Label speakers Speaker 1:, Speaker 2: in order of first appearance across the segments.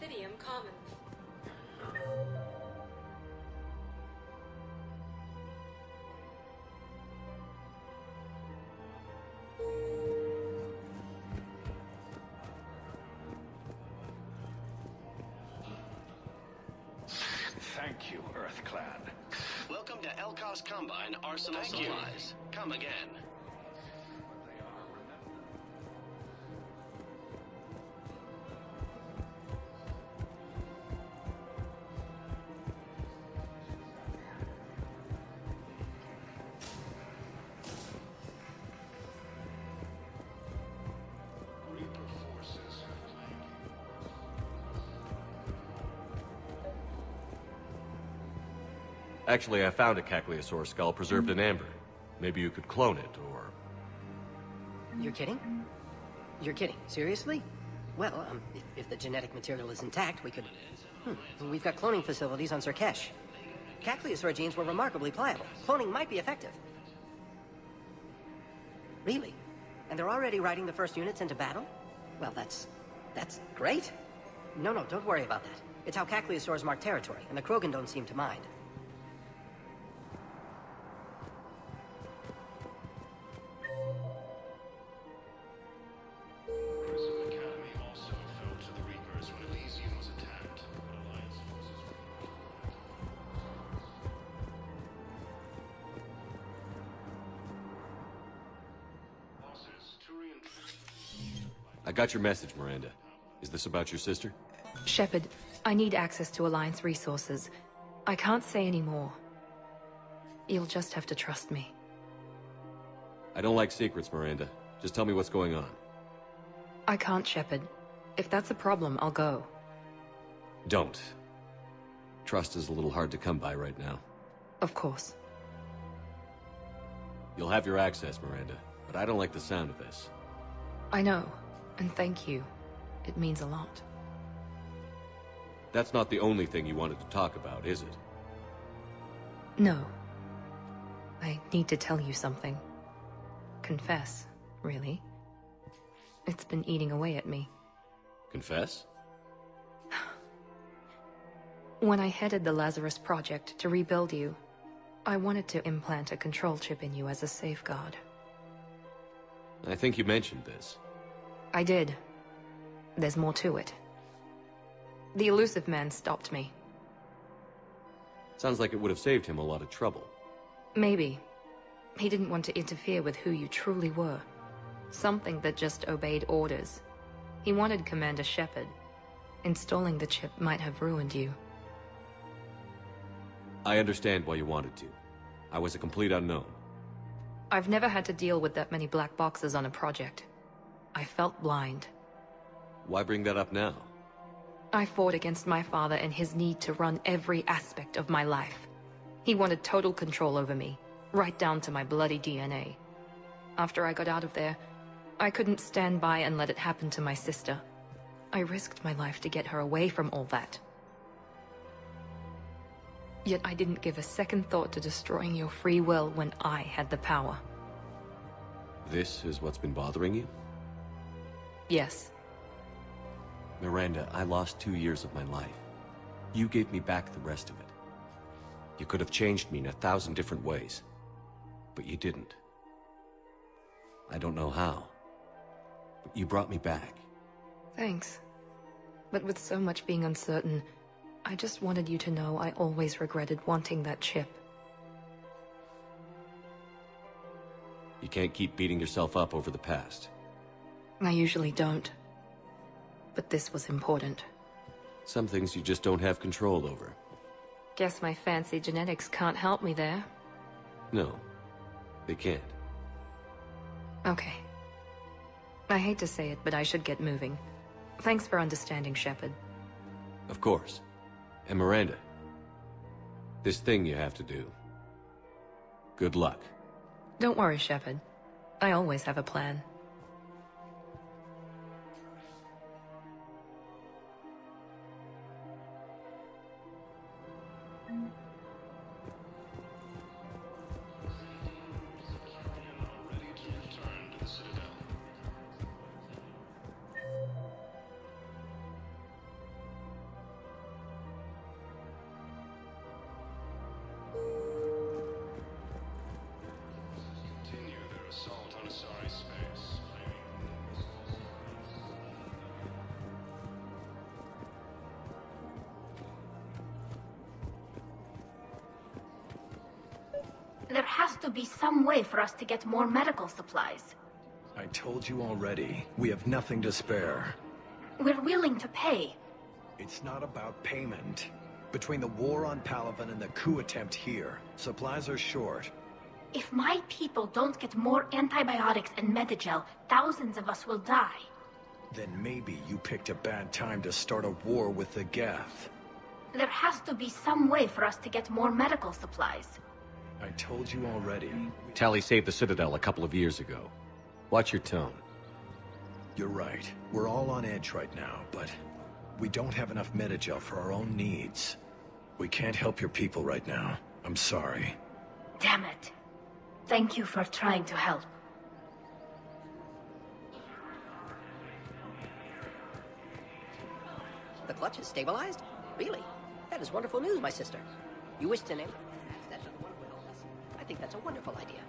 Speaker 1: Presidium Commons.
Speaker 2: Thank you, Earth Clan.
Speaker 3: Welcome to Elkos Combine Arsenal Supplies. Come again.
Speaker 4: Actually, I found a Caccleosaur skull preserved in amber. Maybe you could clone it, or...
Speaker 5: You're kidding? You're kidding. Seriously? Well, if the genetic material is intact, we could... We've got cloning facilities on Surkesh. Caccleosaur genes were remarkably pliable. Cloning might be effective. Really? And they're already riding the first units into battle? Well, that's great. No, don't worry about that. It's how Caccleosaurs mark territory, and the Krogan don't seem to mind.
Speaker 4: I got your message, Miranda. Is this about your sister?
Speaker 1: Shepard, I need access to Alliance resources. I can't say any more. You'll just have to trust me.
Speaker 4: I don't like secrets, Miranda. Just tell me what's going on.
Speaker 1: I can't, Shepard. If that's a problem, I'll go.
Speaker 4: Don't. Trust is a little hard to come by right now.
Speaker 1: Of course.
Speaker 4: You'll have your access, Miranda, but I don't like the sound of this.
Speaker 1: I know, and thank you. It means a lot.
Speaker 4: That's not the only thing you wanted to talk about, is it?
Speaker 1: No. I need to tell you something. Confess, really. It's been eating away at me.
Speaker 4: Confess?
Speaker 1: When I headed the Lazarus Project to rebuild you, I wanted to implant a control chip in you as a safeguard.
Speaker 4: I think you mentioned this.
Speaker 1: I did. There's more to it. The elusive man stopped me.
Speaker 4: Sounds like it would have saved him a lot of trouble.
Speaker 1: Maybe. He didn't want to interfere with who you truly were. Something that just obeyed orders. He wanted Commander Shepard. Installing the chip might have ruined you.
Speaker 4: I understand why you wanted to. I was a complete unknown.
Speaker 1: I've never had to deal with that many black boxes on a project. I felt blind.
Speaker 4: Why bring that up now?
Speaker 1: I fought against my father and his need to run every aspect of my life. He wanted total control over me, right down to my bloody DNA. After I got out of there, I couldn't stand by and let it happen to my sister. I risked my life to get her away from all that. Yet I didn't give a second thought to destroying your free will when I had the power.
Speaker 4: This is what's been bothering you?
Speaker 1: Yes.
Speaker 4: Miranda, I lost 2 years of my life. You gave me back the rest of it. You could have changed me in 1,000 different ways. But you didn't. I don't know how. But you brought me back.
Speaker 1: Thanks. But with so much being uncertain, I just wanted you to know I always regretted wanting that chip.
Speaker 4: You can't keep beating yourself up over the past.
Speaker 1: I usually don't. But this was important.
Speaker 4: Some things you just don't have control over.
Speaker 1: Guess my fancy genetics can't help me there.
Speaker 4: No, they can't.
Speaker 1: Okay. I hate to say it, but I should get moving. Thanks for understanding, Shepard.
Speaker 4: Of course. And Miranda, this thing you have to do. Good luck.
Speaker 1: Don't worry, Shepard. I always have a plan.
Speaker 6: There has to be some way for us to get more medical supplies.
Speaker 7: I told you already, we have nothing to spare.
Speaker 6: We're willing to pay.
Speaker 7: It's not about payment. Between the war on Palaven and the coup attempt here, supplies are short.
Speaker 6: If my people don't get more antibiotics and Medigel, thousands of us will die.
Speaker 7: Then maybe you picked a bad time to start a war with the Geth.
Speaker 6: There has to be some way for us to get more medical supplies.
Speaker 7: I told you already.
Speaker 4: Tally saved the Citadel a couple of years ago. Watch your tone.
Speaker 7: You're right. We're all on edge right now, but we don't have enough Medigel for our own needs. We can't help your people right now. I'm sorry.
Speaker 6: Damn it. Thank you for trying to help.
Speaker 5: The clutch is stabilized? Really? That is wonderful news, my sister. You wish to name that another one would help us. I think that's a wonderful idea.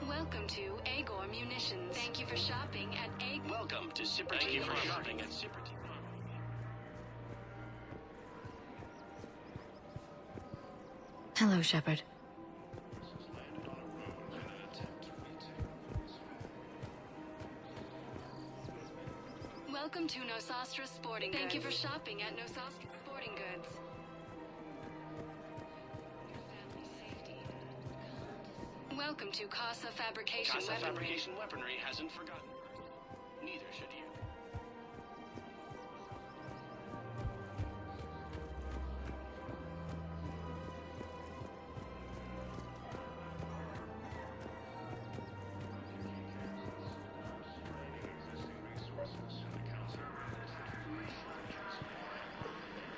Speaker 8: Welcome to Agor Munitions. Thank you for shopping at Agor.
Speaker 3: Welcome to Citadel. Thank you for shopping at Citadel.
Speaker 1: Hello, Shepard.
Speaker 8: Welcome to Nosastra Sporting Goods. Thank you for shopping at Nosastra Sporting Goods. Welcome to Casa Fabrication
Speaker 3: Casa
Speaker 8: Weaponry.
Speaker 3: Fabrication Weaponry hasn't forgotten. Neither should you.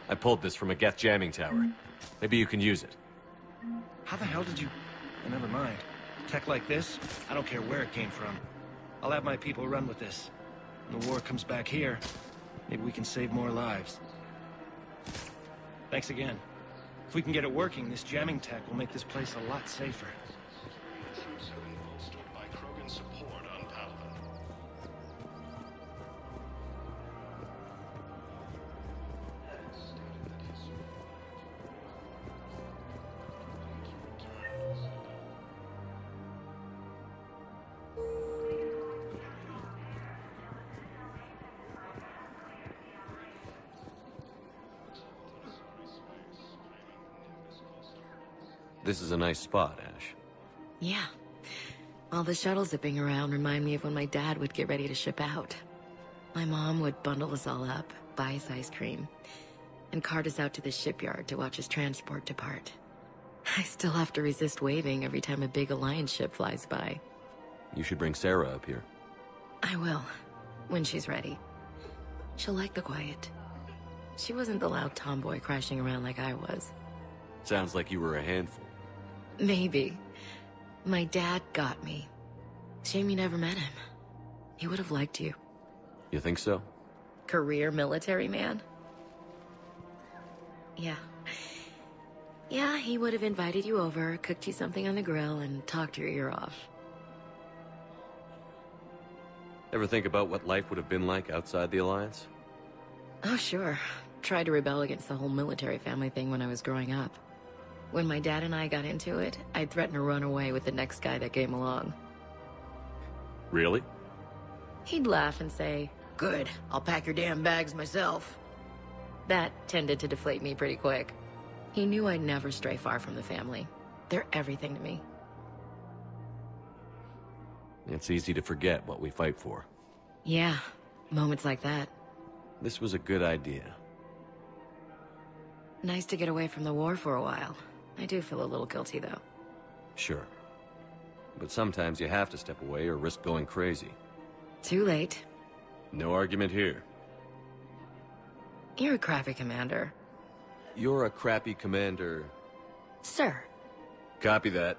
Speaker 4: I pulled this from a Geth jamming tower. Maybe you can use it.
Speaker 9: How the hell did you... Oh, never mind. Tech like this, I don't care where it came from. I'll have my people run with this. When the war comes back here, maybe we can save more lives. Thanks again. If we can get it working, this jamming tech will make this place a lot safer.
Speaker 3: Troops have been bolstered by Krogan's support on Palaven.
Speaker 4: This is a nice spot, Ash.
Speaker 1: Yeah. All the shuttle zipping around remind me of when my dad would get ready to ship out. My mom would bundle us all up, buy us ice cream, and cart us out to the shipyard to watch his transport depart. I still have to resist waving every time a big Alliance ship flies by.
Speaker 4: You should bring Sarah up here.
Speaker 1: I will, when she's ready. She'll like the quiet. She wasn't the loud tomboy crashing around like I was.
Speaker 4: Sounds like you were a handful.
Speaker 1: Maybe. My dad got me. Shame you never met him. He would have liked you.
Speaker 4: You think so?
Speaker 1: Career military man? Yeah. Yeah, he would have invited you over, cooked you something on the grill, and talked your ear off.
Speaker 4: Ever think about what life would have been like outside the Alliance?
Speaker 1: Oh, sure. Tried to rebel against the whole military family thing when I was growing up. When my dad and I got into it, I'd threaten to run away with the next guy that came along.
Speaker 4: Really?
Speaker 1: He'd laugh and say, "Good, I'll pack your damn bags myself." That tended to deflate me pretty quick. He knew I'd never stray far from the family. They're everything to me.
Speaker 4: It's easy to forget what we fight for.
Speaker 1: Yeah, moments like that.
Speaker 4: This was a good idea.
Speaker 1: Nice to get away from the war for a while. I do feel a little guilty, though.
Speaker 4: Sure. But sometimes you have to step away or risk going crazy.
Speaker 1: Too late.
Speaker 4: No argument here.
Speaker 1: You're a crappy commander.
Speaker 4: You're a crappy commander.
Speaker 1: Sir.
Speaker 4: Copy that.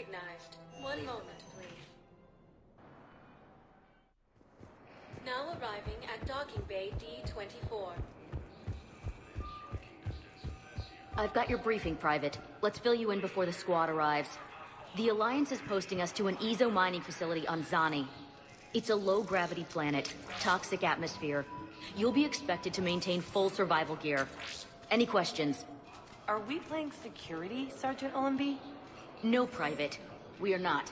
Speaker 10: recognized. One moment, please. Now arriving at docking bay D-24.
Speaker 11: I've got your briefing, Private. Let's fill you in before the squad arrives. The Alliance is posting us to an Ezo mining facility on Zani. It's a low-gravity planet, toxic atmosphere. You'll be expected to maintain full survival gear. Any questions?
Speaker 12: Are we playing security, Sergeant Allenby?
Speaker 11: No, Private. We are not.